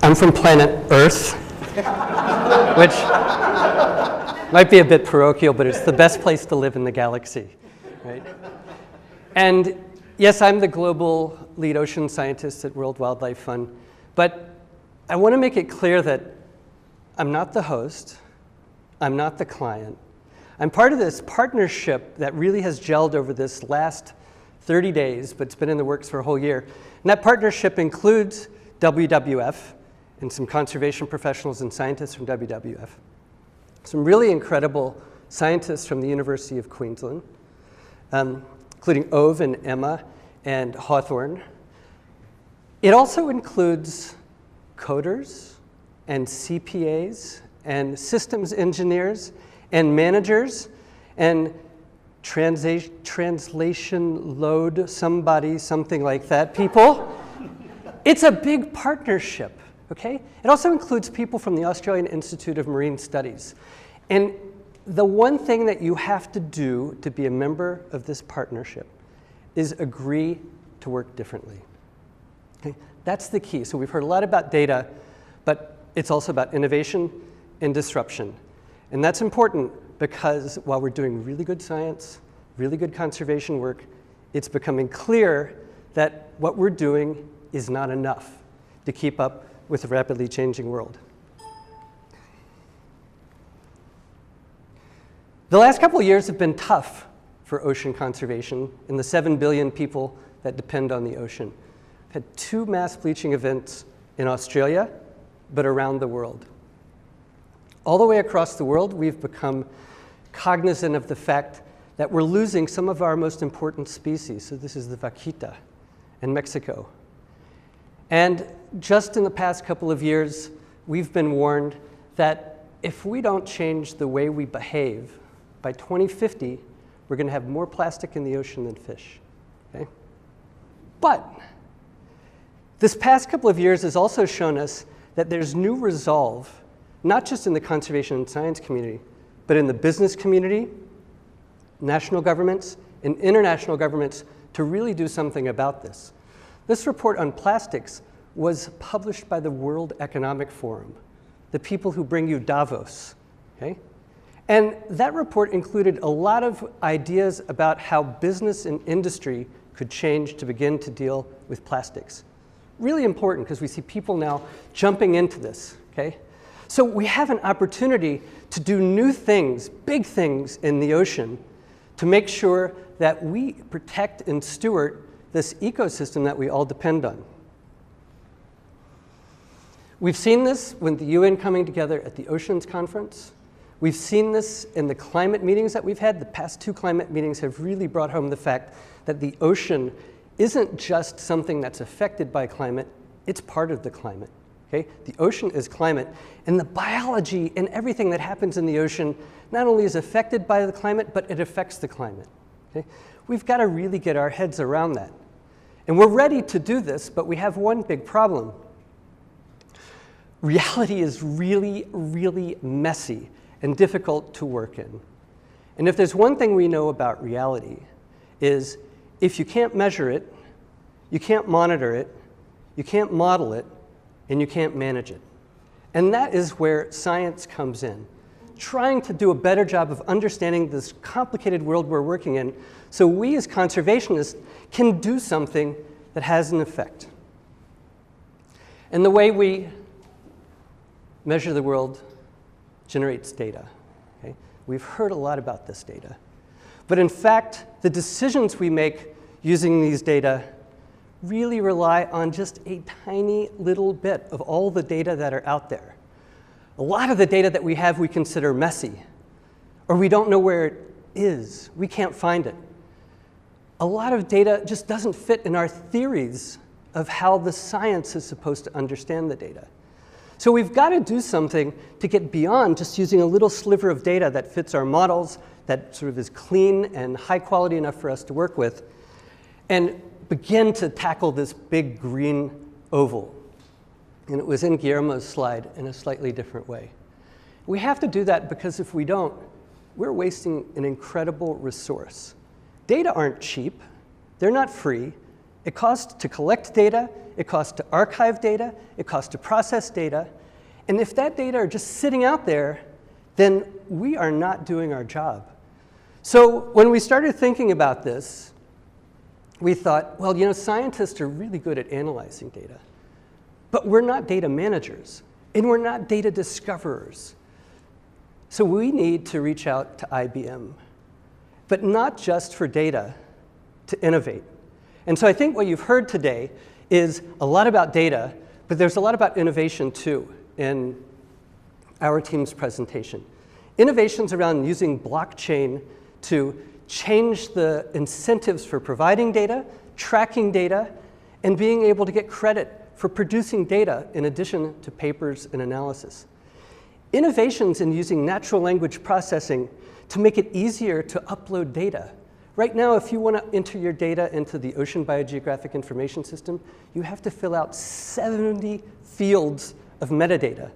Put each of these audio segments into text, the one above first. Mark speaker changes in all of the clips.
Speaker 1: I'm from planet Earth, which might be a bit parochial, but it's the best place to live in the galaxy, right? And yes, I'm the global lead ocean scientist at World Wildlife Fund, but I want to make it clear that I'm not the host, I'm not the client. I'm part of this partnership that really has gelled over this last 30 days, but it's been in the works for a whole year. And that partnership includes WWF and some conservation professionals and scientists from WWF, some really incredible scientists from the University of Queensland, including Ove and Emma and Hawthorne. It also includes coders and CPAs and systems engineers and managers and translation load somebody, something like that, people. It's a big partnership, okay? It also includes people from the Australian Institute of Marine Studies. And the one thing that you have to do to be a member of this partnership is agree to work differently. Okay? That's the key. So we've heard a lot about data, but it's also about innovation and disruption. And that's important because while we're doing really good science, really good conservation work, it's becoming clear that what we're doing is not enough to keep up with the rapidly changing world. The last couple of years have been tough for ocean conservation and the 7 billion people that depend on the ocean. We've had 2 mass bleaching events in Australia, but around the world. All the way across the world, we've become cognizant of the fact that we're losing some of our most important species. So this is the vaquita in Mexico. And just in the past couple of years, we've been warned that if we don't change the way we behave, by 2050, we're going to have more plastic in the ocean than fish. Okay? But this past couple of years has also shown us that there's new resolve, not just in the conservation and science community, but in the business community, national governments, and international governments to really do something about this. This report on plastics was published by the World Economic Forum, the people who bring you Davos, okay? And that report included a lot of ideas about how business and industry could change to begin to deal with plastics. Really important because we see people now jumping into this, okay? So we have an opportunity to do new things, big things in the ocean to make sure that we protect and steward this ecosystem that we all depend on. We've seen this with the UN coming together at the Oceans Conference. We've seen this in the climate meetings that we've had. The past 2 climate meetings have really brought home the fact that the ocean isn't just something that's affected by climate, it's part of the climate. Okay? The ocean is climate, and the biology and everything that happens in the ocean not only is affected by the climate, but it affects the climate. Okay? We've got to really get our heads around that. And we're ready to do this, but we have one big problem. Reality is really, really messy and difficult to work in. And if there's one thing we know about reality is if you can't measure it, you can't monitor it, you can't model it, and you can't manage it. And that is where science comes in, trying to do a better job of understanding this complicated world we're working in so we as conservationists can do something that has an effect. And the way we measure the world generates data. Okay? We've heard a lot about this data. But in fact, the decisions we make using these data really rely on just a tiny little bit of all the data that are out there. A lot of the data that we have we consider messy, or we don't know where it is. We can't find it. A lot of data just doesn't fit in our theories of how the science is supposed to understand the data. So we've got to do something to get beyond just using a little sliver of data that fits our models, that sort of is clean and high quality enough for us to work with, and begin to tackle this big green oval. And it was in Guillermo's slide in a slightly different way. We have to do that because if we don't, we're wasting an incredible resource. Data aren't cheap. They're not free. It costs to collect data, it costs to archive data, it costs to process data, and if that data are just sitting out there, then we are not doing our job. So when we started thinking about this, we thought, well, you know, scientists are really good at analyzing data, but we're not data managers, and we're not data discoverers. So we need to reach out to IBM, but not just for data, to innovate. And so I think what you've heard today is a lot about data, but there's a lot about innovation too in our team's presentation. Innovations around using blockchain to change the incentives for providing data, tracking data, and being able to get credit for producing data in addition to papers and analysis. Innovations in using natural language processing to make it easier to upload data. Right now, if you want to enter your data into the Ocean Biogeographic Information System, you have to fill out 70 fields of metadata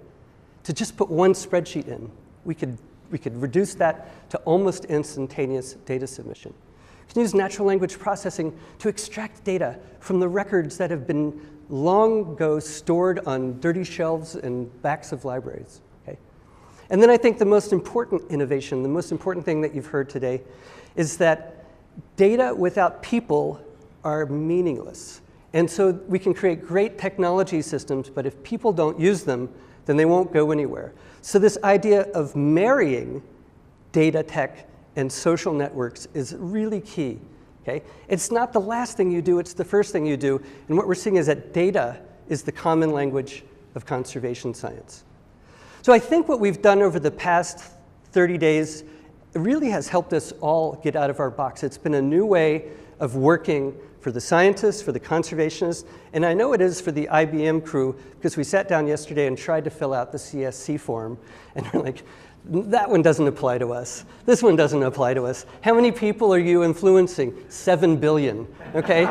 Speaker 1: to just put one spreadsheet in. We could reduce that to almost instantaneous data submission. You can use natural language processing to extract data from the records that have been long ago stored on dirty shelves and backs of libraries. Okay? And then I think the most important innovation, the most important thing that you've heard today, is that data without people are meaningless. And so we can create great technology systems, but if people don't use them, then they won't go anywhere. So this idea of marrying data tech and social networks is really key. Okay? It's not the last thing you do, it's the first thing you do. And what we're seeing is that data is the common language of conservation science. So I think what we've done over the past 30 days really has helped us all get out of our box. It's been a new way of working for the scientists, for the conservationists, and I know it is for the IBM crew, because we sat down yesterday and tried to fill out the CSC form, and we're like, that one doesn't apply to us. This one doesn't apply to us. How many people are you influencing? 7 billion, okay?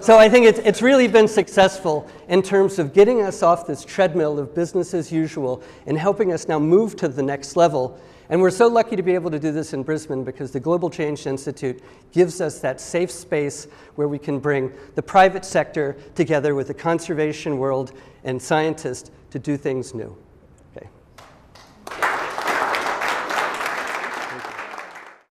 Speaker 1: So I think it's really been successful in terms of getting us off this treadmill of business as usual and helping us now move to the next level. And we're so lucky to be able to do this in Brisbane because the Global Change Institute gives us that safe space where we can bring the private sector together with the conservation world and scientists to do things new.